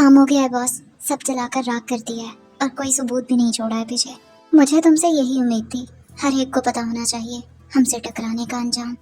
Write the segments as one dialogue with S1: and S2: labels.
S1: काम हो गया है बॉस, सब जलाकर राख कर दिया है और कोई सबूत भी नहीं छोड़ा है पीछे। मुझे तुमसे यही उम्मीद थी, हर एक को पता होना चाहिए हमसे टकराने का अंजाम।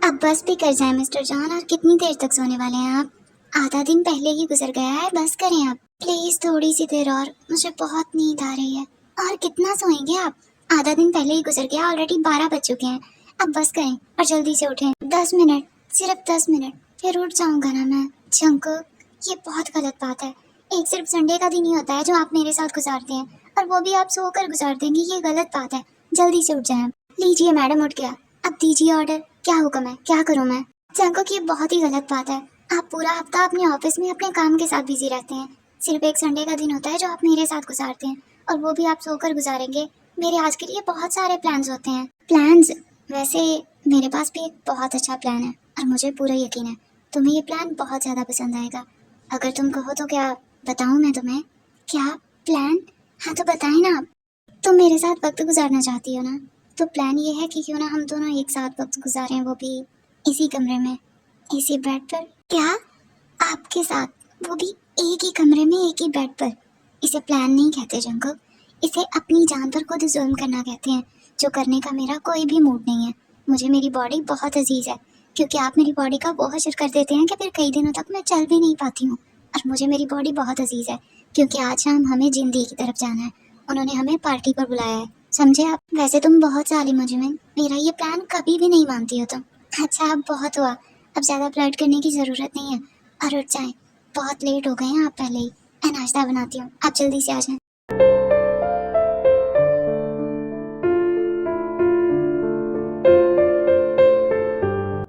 S1: अब बस भी कर जाए मिस्टर जॉन, और कितनी देर तक सोने वाले हैं आप? आधा दिन पहले ही गुजर गया है, बस करें आप प्लीज, थोड़ी सी देर और, मुझे बहुत नींद आ रही है। और कितना सोएंगे आप? आधा दिन पहले ही गुजर गया, ऑलरेडी 12 बज चुके हैं। अब बस करें और जल्दी से उठें। 10 मिनट, सिर्फ 10 मिनट, फिर उठ जाऊंगा ना मैं। जंकुक, ये बहुत गलत बात है। एक सिर्फ संडे का दिन ही होता है जो आप मेरे साथ गुजारते हैं, और वो भी आप सोकर गुजार देंगे, ये गलत बात है। जल्दी से उठ जाएं। लीजिए मैडम, उठ गया। अब दीजिए ऑर्डर, क्या हुक्म है, क्या करूं मैं? जंकुक, ये बहुत ही गलत बात है। आप पूरा हफ्ता अपने ऑफिस में अपने काम के साथ बिजी रहते हैं, सिर्फ एक संडे का दिन होता है जो आप मेरे साथ गुजारते हैं, और वो भी आप सोकर गुजारेंगे। मेरे आज के लिए बहुत सारे प्लान्स होते हैं। प्लान्स? वैसे मेरे पास भी एक बहुत अच्छा प्लान है, और मुझे पूरा यकीन है तुम्हें ये प्लान बहुत ज़्यादा पसंद आएगा। अगर तुम कहो तो क्या बताऊँ मैं तुम्हें? क्या प्लान? हाँ तो बताएं ना आप। तुम मेरे साथ वक्त गुजारना चाहती हो ना, तो प्लान ये है कि क्यों ना हम दोनों एक साथ वक्त गुजारें, वो भी इसी कमरे में, इसी बेड पर। क्या? आपके साथ, वो भी एक ही कमरे में, एक ही बेड पर? इसे प्लान नहीं कहते जंकुक, इसे अपनी जान पर खुद जुल्म करना कहते हैं, जो करने का मेरा कोई भी मूड नहीं है। मुझे मेरी बॉडी बहुत अजीज है, क्योंकि आप मेरी बॉडी का वो हशर कर देते हैं कि फिर कई दिनों तक मैं चल भी नहीं पाती हूँ। और मुझे मेरी बॉडी बहुत अजीज है, क्योंकि आज शाम हमें जिंदगी की तरफ जाना है। उन्होंने हमें पार्टी पर बुलाया है, समझे आप? वैसे तुम बहुत जालिम हो जिमिन, मेरा ये प्लान कभी भी नहीं मानती हो तुम। अच्छा, अब बहुत हुआ, अब ज़्यादा फ्लर्ट करने की ज़रूरत नहीं है, और उठ जाएं, बहुत लेट हो गए हैं आप पहले ही। मैं नाश्ता बनाती हूँ, आप जल्दी से आ जाएं।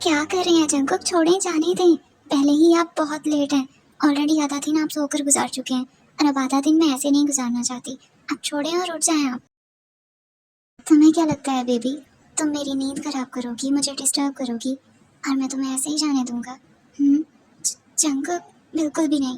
S1: क्या कर रहे हैं जंकुक, छोड़ें, जाने दें। पहले ही आप बहुत लेट हैं, ऑलरेडी आधा दिन आप सोकर गुजार चुके हैं, और अब आधा दिन मैं ऐसे नहीं गुजारना चाहती। अब छोड़ें और उठ जाएं आप। तुम्हें क्या लगता है बेबी, तुम मेरी नींद खराब करोगी, मुझे डिस्टर्ब करोगी, और मैं तुम्हें ऐसे ही जाने दूंगा? जंकुक, बिल्कुल भी नहीं।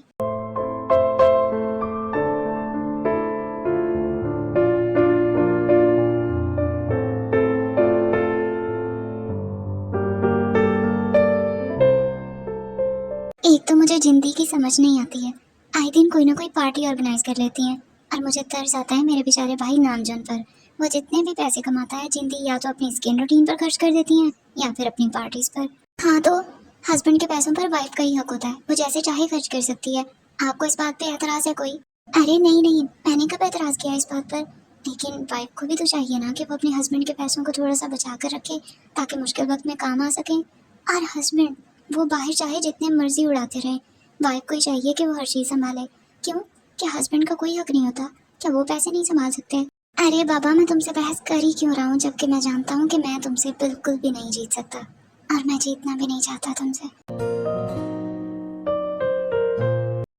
S1: एक तो मुझे जिंदगी की समझ नहीं आती है, आए दिन कोई ना कोई पार्टी ऑर्गेनाइज कर लेती हैं, और मुझे तरस आता है मेरे बेचारे भाई नामजन पर। वो जितने भी पैसे कमाता है, जिंदगी या तो अपनी स्किन रूटीन पर खर्च कर देती हैं, या फिर अपनी पार्टीज पर। हाँ तो हस्बैंड के पैसों पर वाइफ का ही हक होता है, वो जैसे चाहे खर्च कर सकती है। आपको इस बात पे एतराज है कोई? अरे नहीं नहीं, मैंने कब एतराज किया इस बात पर? लेकिन वाइफ को भी तो चाहिए ना कि वो अपने हस्बैंड के पैसों को थोड़ा सा बचा कर रखे, ताकि मुश्किल वक्त में काम आ सकें। और हस्बैंड, वो बाहर चाहे जितने मर्जी उड़ाते रहे, वाइफ को ही चाहिए कि वो हर चीज़ संभाले। क्यों? क्या हस्बैंड का कोई हक नहीं होता? क्या वो पैसे नहीं संभाल सकते? अरे बाबा, मैं तुमसे बहस कर ही क्यों रहा हूँ, जबकि मैं जानता हूँ कि मैं तुमसे बिल्कुल भी नहीं जीत सकता, और मैं जीतना भी नहीं चाहता तुमसे।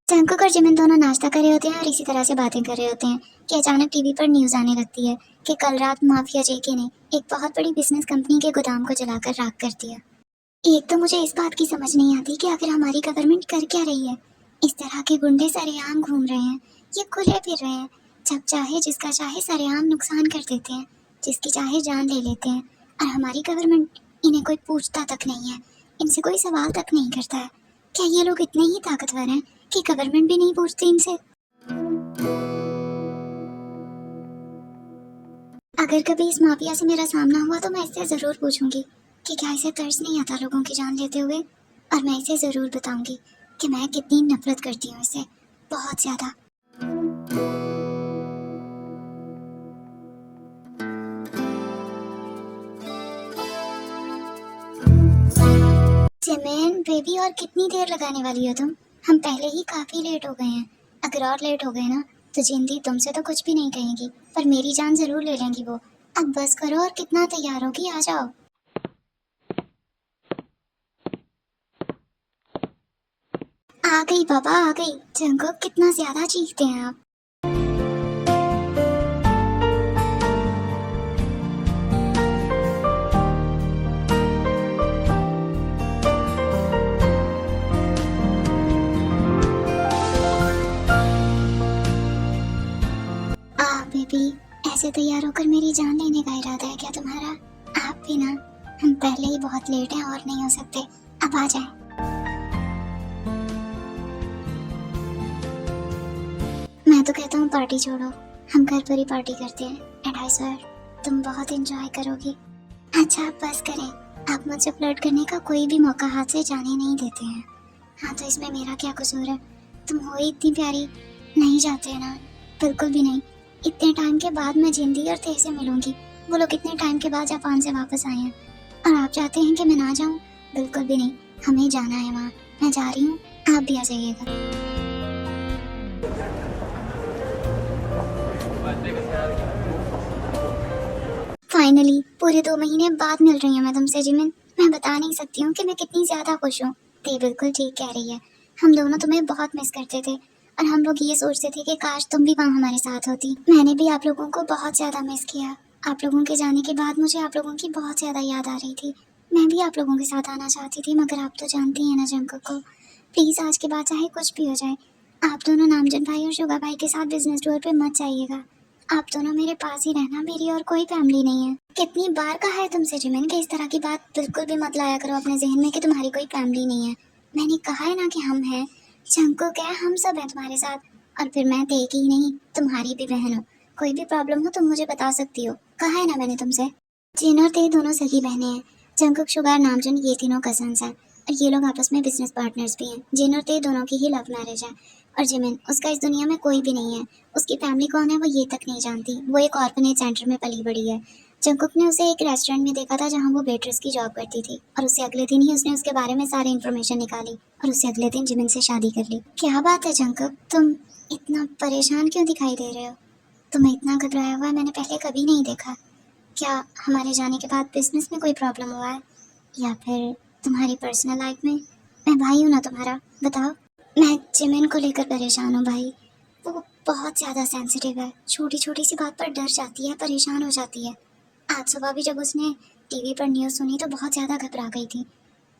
S1: जंकुक और जिमिन दोनों नाश्ता कर रहे होते हैं और इसी तरह से बातें कर रहे होते हैं कि अचानक टीवी पर न्यूज़ आने लगती है कि कल रात माफिया जेके ने एक बहुत बड़ी बिजनेस कंपनी के गोदाम को जलाकर राख कर दिया। एक तो मुझे इस बात की समझ नहीं आती कि आखिर हमारी गवर्नमेंट कर क्या रही है। इस तरह के गुंडे सरेआम घूम रहे हैं, ये खुले फिर रहे हैं, जब चाहे जिसका चाहे सरेआम नुकसान कर देते हैं, जिसकी चाहे जान ले लेते हैं, और हमारी गवर्नमेंट इन्हें कोई पूछता तक नहीं है, इनसे कोई सवाल तक नहीं करता है। क्या ये लोग इतने ही ताकतवर हैं कि गवर्नमेंट भी नहीं पूछती इनसे? अगर कभी इस माफिया से मेरा सामना हुआ तो मैं इससे ज़रूर पूछूंगी कि क्या इसे तरस नहीं आता लोगों की जान लेते हुए, और मैं इसे ज़रूर बताऊंगी कि मैं कितनी नफरत करती हूँ इससे, बहुत ज़्यादा। जिमिन बेबी, और कितनी देर लगाने वाली हो तुम? हम पहले ही काफी लेट हो गए हैं। अगर और लेट हो गए ना तो जिंदी तुमसे तो कुछ भी नहीं कहेगी, पर मेरी जान जरूर ले लेंगी वो। अब बस करो, और कितना तैयार होगी, आ जाओ। आ गई बाबा, आ गई। जंगकुक, कितना ज्यादा चीखते हैं आप। बेबी, ऐसे तैयार होकर मेरी जान लेने का इरादा है क्या तुम्हारा? आप भी ना, हम पहले ही बहुत लेट हैं और नहीं हो सकते। अब आ जाए। मैं तो कहता हूँ पार्टी छोड़ो, हम घर पर ही पार्टी करते हैं। एंड आई स्वेयर तुम बहुत एंजॉय करोगी। अच्छा आप बस करें, आप मुझसे फ्लर्ट करने का कोई भी मौका हाथ से जाने नहीं देते हैं। हाँ तो इसमें मेरा क्या कसूर है? तुम हो ही इतनी प्यारी। नहीं जाते ना? बिल्कुल भी नहीं। इतने टाइम के बाद मैं जिंदी और तेरे से मिलूंगी। बोलो कितने टाइम के बाद जापान से वापस आए हैं, और आप चाहते हैं कि मैं ना जाऊं? बिल्कुल भी नहीं, हमें जाना है वहाँ। मैं जा रही हूँ, आप भी आ जाइएगा। फाइनली पूरे 2 महीने बाद मिल रही हूँ मैं तुमसे जिमिन। मैं बता नहीं सकती हूँ कि मैं कितनी ज्यादा खुश हूँ। ते बिल्कुल ठीक कह रही है, हम दोनों तुम्हें बहुत मिस करते थे, और हम लोग ये सोचते थे कि काश तुम भी वहाँ हमारे साथ होती। मैंने भी आप लोगों को बहुत ज्यादा मिस किया। आप लोगों के जाने के बाद मुझे आप लोगों की बहुत ज्यादा याद आ रही थी। मैं भी आप लोगों के साथ आना चाहती थी, मगर आप तो जानती हैं ना जंकुक को। प्लीज आज के बाद चाहे कुछ भी हो जाए, आप दोनों नामजन भाई और शुगा भाई के साथ बिजनेस टूर पे मत जाइएगा। आप दोनों मेरे पास ही रहना, मेरी और कोई फैमिली नहीं है। कितनी बार कहा है तुमसे जिमिन कि इस तरह की बात बिल्कुल भी मत लाया करो अपने जहन में कि तुम्हारी कोई फैमिली नहीं है। मैंने कहा है ना कि हम हैं। जंकुक है, हम सब हैं तुम्हारे साथ। और फिर मैं तो एक ही नहीं, तुम्हारी भी बहन हो। कोई भी प्रॉब्लम हो तुम मुझे बता सकती हो, कहा है ना मैंने तुमसे। जिन और ते दोनों सगी बहनें हैं। जंकुक, शुगर, नामजन ये तीनों कजन्स हैं, और ये लोग आपस में बिजनेस पार्टनर्स भी हैं। जिन और ते दोनों की ही लव मैरिज है। और जिमिन, उसका इस दुनिया में कोई भी नहीं है। उसकी फैमिली कौन है वो ये तक नहीं जानती। वो एक ऑर्फनेज सेंटर में पली बड़ी है। जंकुक ने उसे एक रेस्टोरेंट में देखा था जहाँ वो वेट्रेस की जॉब करती थी, और उससे अगले दिन ही उसने उसके बारे में सारी इन्फॉर्मेशन निकाली, और उससे अगले दिन जिमिन से शादी कर ली। क्या बात है जंकुक, तुम इतना परेशान क्यों दिखाई दे रहे हो? तुम्हें इतना घबराया हुआ मैंने पहले कभी नहीं देखा। क्या हमारे जाने के बाद बिजनेस में कोई प्रॉब्लम हुआ है, या फिर तुम्हारी पर्सनल लाइफ में? मैं भाई हूँ ना तुम्हारा, बताओ। मैं जिमिन को लेकर परेशान हूँ भाई। वो बहुत ज़्यादा सेंसिटिव है, छोटी छोटी सी बात पर डर जाती है, परेशान हो जाती है। आज सुबह भी जब उसने टीवी पर न्यूज़ सुनी तो बहुत ज़्यादा घबरा गई थी।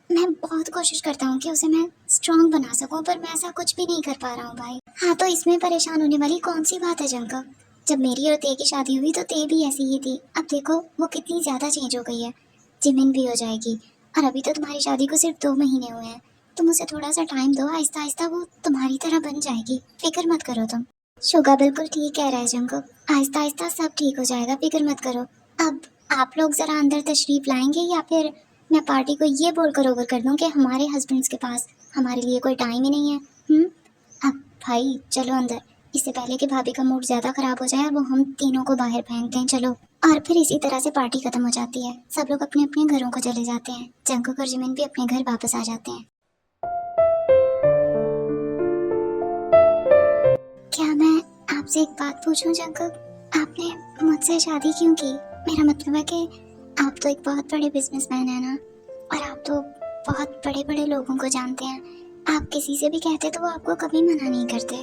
S1: मैं बहुत कोशिश करता हूँ कि उसे मैं स्ट्रांग बना सकूँ, पर मैं ऐसा कुछ भी नहीं कर पा रहा हूँ भाई। हाँ तो इसमें परेशान होने वाली कौन सी बात है जंकुक? जब मेरी और ते की शादी हुई तो ते भी ऐसी ही थी। अब देखो वो कितनी ज़्यादा चेंज हो गई है। जिमिन भी हो जाएगी, और अभी तो तुम्हारी शादी को सिर्फ 2 महीने हुए हैं। तुम उसे थोड़ा सा टाइम दो, आहिस्ता आहिस्ता वो तुम्हारी तरह बन जाएगी। फिक्र मत करो तुम। शुगा बिल्कुल ठीक कह रहा है जंकुक, आहिस्ता आहिस्ता सब ठीक हो जाएगा, फिक्र मत करो। अब आप लोग ज़रा अंदर तशरीफ लाएंगे, या फिर मैं पार्टी को ये बोलकर ओवर कर दूं कि हमारे हस्बैंड्स के पास हमारे लिए कोई टाइम ही नहीं है। अब भाई चलो अंदर, इससे पहले कि भाभी का मूड ज़्यादा खराब हो जाए और वो हम तीनों को बाहर फेंक दें। चलो। और फिर इसी तरह से पार्टी खत्म हो जाती है, सब लोग अपने अपने घरों को चले जाते हैं। जंकुक और जिमिन भी अपने घर वापस आ जाते हैं। क्या मैं आपसे एक बात पूछूं जंकुक? आपने मुझसे शादी क्यों की? मेरा मतलब है कि आप तो एक बहुत बड़े बिजनेसमैन हैं ना, और आप तो बहुत बड़े बड़े लोगों को जानते हैं। आप किसी से भी कहते तो वो आपको कभी मना नहीं करते,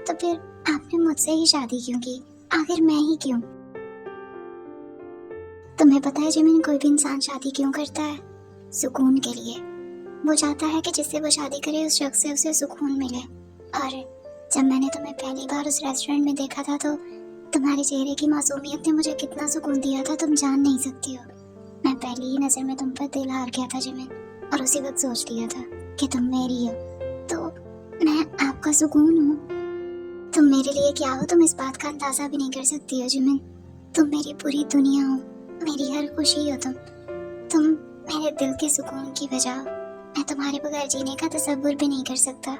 S1: तो फिर आपने मुझसे ही शादी क्यों की? आखिर मैं ही क्यों? तुम्हें पता है जिमिन, कोई भी इंसान शादी क्यों करता है? सुकून के लिए। वो चाहता है कि जिससे वो शादी करे उस शख्स से उसे सुकून मिले। और जब मैंने तुम्हें पहली बार उस रेस्टोरेंट में देखा था तो तुम्हारे चेहरे की मासूमियत ने मुझे कितना सुकून दिया था, तुम जान नहीं सकती हो। मैं पहली ही नजर में तुम पर दिल हार गया था जिमिन, और उसी वक्त सोच लिया था कि तुम मेरी हो, तो मैं आपका सुकून हूँ। तुम मेरे लिए क्या हो तुम इस बात का अंदाजा भी नहीं कर सकती हो जिमिन। तुम मेरी पूरी दुनिया हो, मेरी हर खुशी हो तुम मेरे दिल के सुकून की वजह हो। मैं तुम्हारे बगैर जीने का तसव्वुर भी नहीं कर सकता।